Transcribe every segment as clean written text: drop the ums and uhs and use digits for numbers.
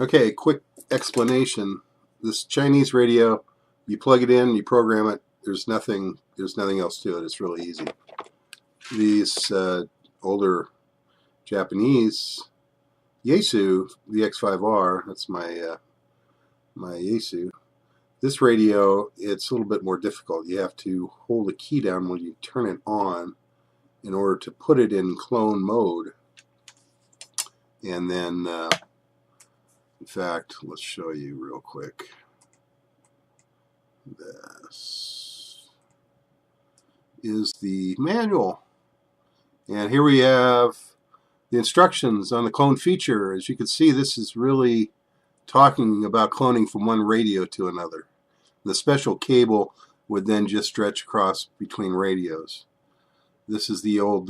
Okay, quick explanation. This Chinese radio, you plug it in, you program it. There's nothing else to it. It's really easy. These older Japanese Yaesu VX5R. That's my my Yaesu. This radio, it's a little bit more difficult. You have to hold the key down when you turn it on in order to put it in clone mode. And then, in fact, let's show you real quick. This is the manual. And here we have the instructions on the clone feature. As you can see, this is really talking about cloning from one radio to another. The special cable would then just stretch across between radios. This is the old,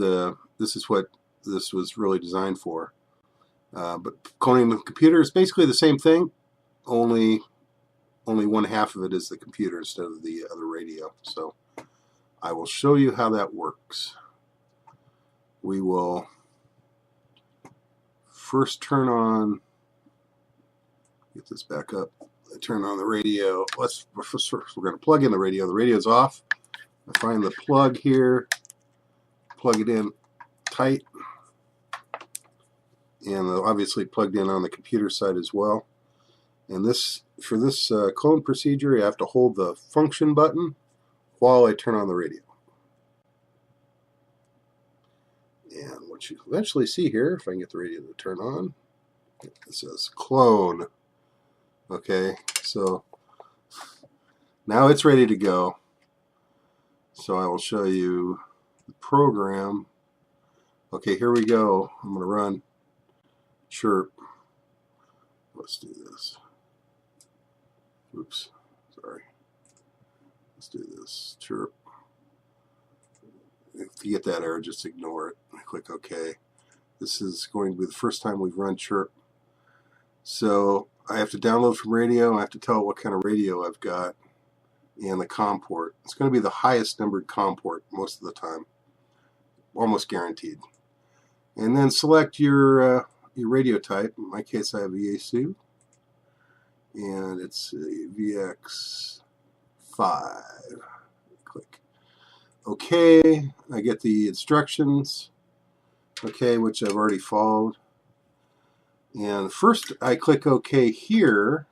this is what this was really designed for. But cloning the computer is basically the same thing, only one half of it is the computer instead of the other radio. So I will show you how that works. We will first turn on, get this back up, turn on the radio. We're going to plug in the radio. The radio's off. I find the plug here, plug it in tight, and obviously plugged in on the computer side as well. And this, for this clone procedure, you have to hold the function button while I turn on the radio. And what you eventually see here, if I can get the radio to turn on, it says clone. Okay, so now it's ready to go. So I will show you the program. Okay, here we go. I'm going to run CHIRP. Let's do this. Oops, sorry. Let's do this. CHIRP. If you get that error, just ignore it. Click OK. This is going to be the first time we've run CHIRP. So I have to download from radio. I have to tell it what kind of radio I've got and the COM port. It's going to be the highest numbered COM port most of the time, almost guaranteed. And then select your radio type. In my case, I have Yaesu, and it's a VX5. Click OK. I get the instructions, okay, which I've already followed. And first I click OK here.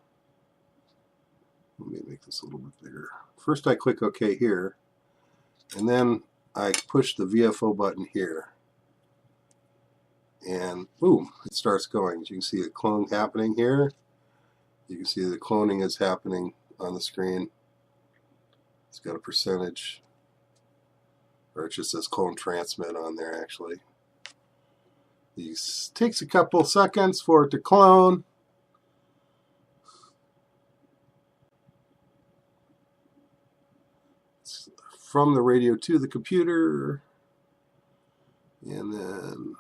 Let me make this a little bit bigger. First I click OK here, and then I push the VFO button here. And boom, it starts going. As you can see the clone happening here. You can see the cloning is happening on the screen. It's got a percentage, or it just says clone transmit on there actually. It takes a couple seconds for it to clone. It's from the radio to the computer. And then,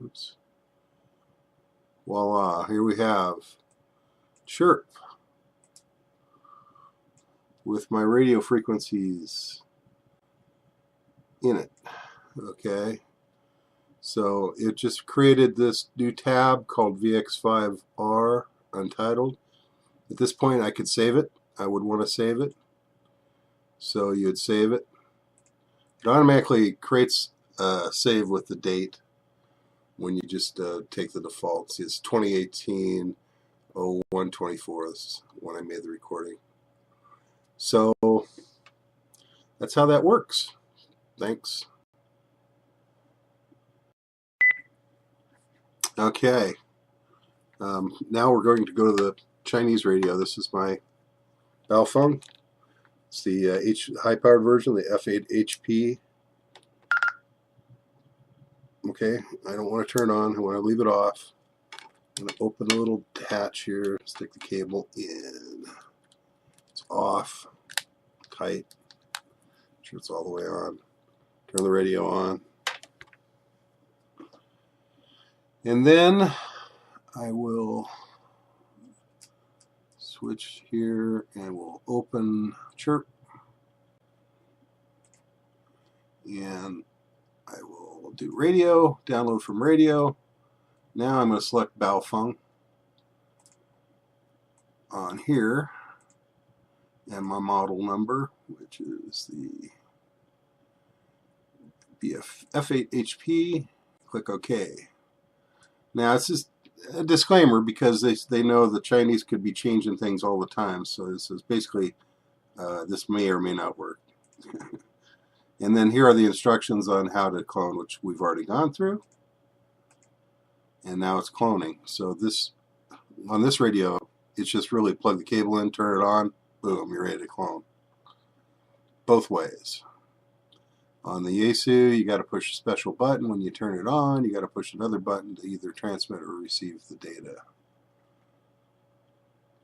oops, voila, here we have CHIRP with my radio frequencies in it. Okay. So it just created this new tab called VX5R Untitled. At this point I could save it. I would want to save it. So you'd save it. It automatically creates a save with the date when you just take the default. See, it's 2018-01-24. This is when I made the recording. So that's how that works. Thanks. Okay, now we're going to go to the Chinese radio. This is my Baofeng. It's the high-powered version, the F8 HP. Okay, I don't want to turn on. I want to leave it off. I'm going to open the little hatch here, stick the cable in. It's off, tight. Make sure it's all the way on. Turn the radio on. And then I will switch here and we'll open CHIRP. And I will do radio, download from radio. Now I'm going to select Baofeng. on here and my model number, which is the F8HP. Click OK. Now it's just a disclaimer because they know the Chinese could be changing things all the time. So this is basically this may or may not work. And then here are the instructions on how to clone, which we've already gone through. And now it's cloning. So this on this radio, it's just really plug the cable in, turn it on, boom, you're ready to clone. Both ways. On the Yaesu, you got to push a special button. When you turn it on, you got to push another button to either transmit or receive the data.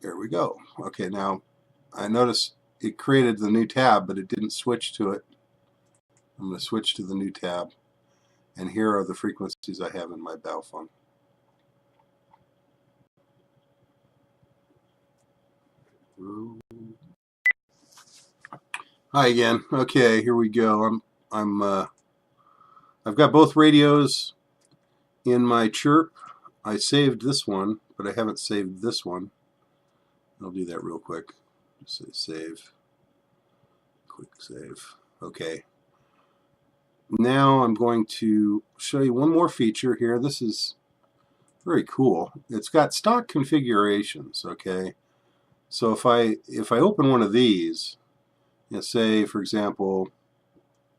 There we go. Okay, now I notice it created the new tab, but it didn't switch to it. I'm going to switch to the new tab, and here are the frequencies I have in my Baofeng. Hi again. Okay, here we go. I've got both radios in my CHIRP. I saved this one, but I haven't saved this one. I'll do that real quick. Just say save. Quick save. Okay. Now I'm going to show you one more feature here. This is very cool. It's got stock configurations. Okay. So if I open one of these, and say, for example,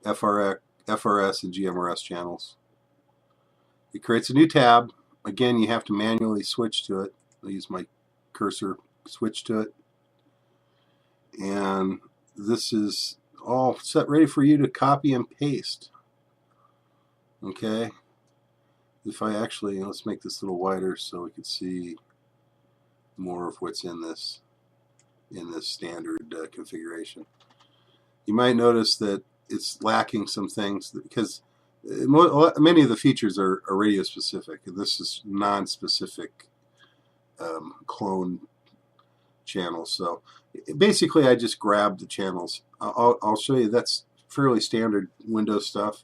FRS and GMRS channels, it creates a new tab. Again, you have to manually switch to it. I'll use my cursor, switch to it. And this is all set ready for you to copy and paste. Okay. If I actually, let's make this a little wider so we can see more of what's in this standard configuration. You might notice that it's lacking some things because many of the features are radio specific. This is non-specific clone channels. So basically I just grabbed the channels. I'll show you that's fairly standard Windows stuff.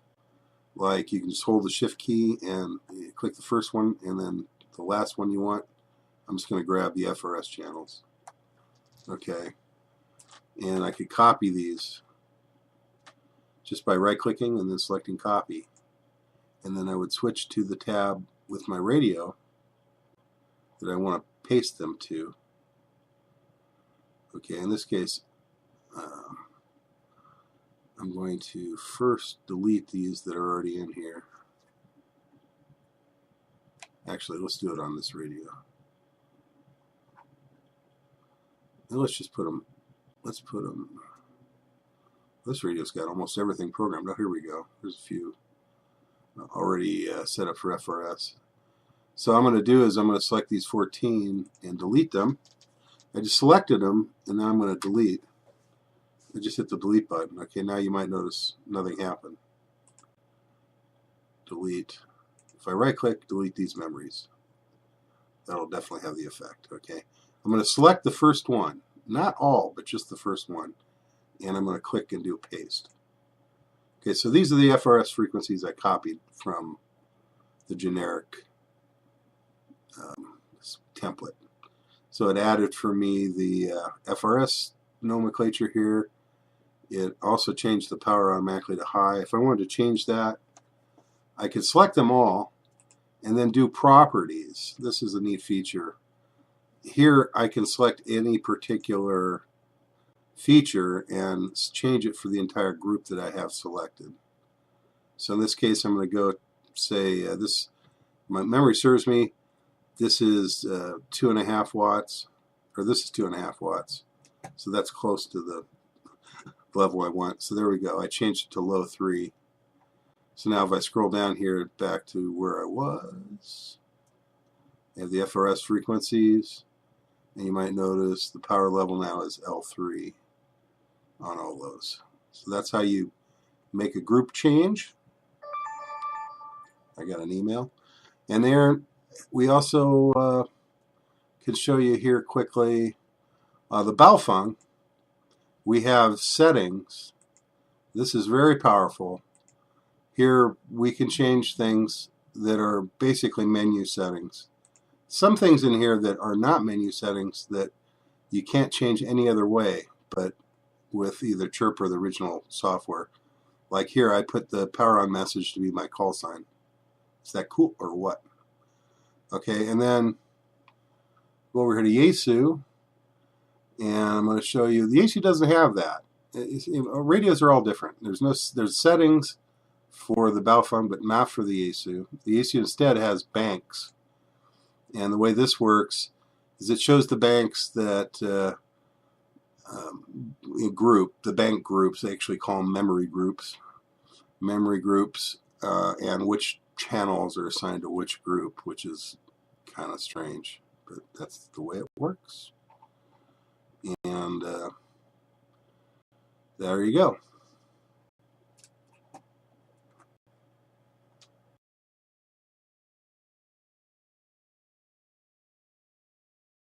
Like you can just hold the shift key and click the first one and then the last one you want. I'm just going to grab the FRS channels. Okay. And I could copy these just by right-clicking and then selecting copy. And then I would switch to the tab with my radio that I want to paste them to. Okay, in this case, I'm going to first delete these that are already in here. Actually, let's do it on this radio. And let's just put them, this radio's got almost everything programmed. Oh, here we go. There's a few already set up for FRS. So I'm going to do is I'm going to select these 14 and delete them. I just selected them, and now I'm going to delete. I just hit the delete button. Okay, now you might notice nothing happened. Delete. If I right-click, delete these memories. That'll definitely have the effect. Okay, I'm going to select the first one. Not all, but just the first one. And I'm going to click and do paste. Okay, so these are the FRS frequencies I copied from the generic template. So it added for me the FRS nomenclature here. It also changed the power automatically to high. If I wanted to change that, I could select them all and then do properties. This is a neat feature. Here I can select any particular feature and change it for the entire group that I have selected. So in this case, I'm going to go say this. My memory serves me. This is 2.5 watts, or this is 2.5 watts. So that's close to the level I want. So there we go. I changed it to low 3. So now if I scroll down here back to where I was, I have the FRS frequencies, and you might notice the power level now is L3 on all those. So that's how you make a group change. I got an email. And there we also can show you here quickly the Baofeng. We have settings. This is very powerful. Here we can change things that are basically menu settings. Some things in here that are not menu settings that You can't change any other way but with either CHIRP or the original software. Like here, I put the power on message to be my call sign. Is that cool or what? Okay, and then go over here to Yaesu, and I'm going to show you. The Yaesu doesn't have that. Radios are all different. There's settings for the Baofeng, but not for the Yaesu. The Yaesu instead has banks, and the way this works is it shows the banks that group, the bank groups. They actually call them memory groups, and which channels are assigned to which group, which is kind of strange, but that's the way it works. And there you go.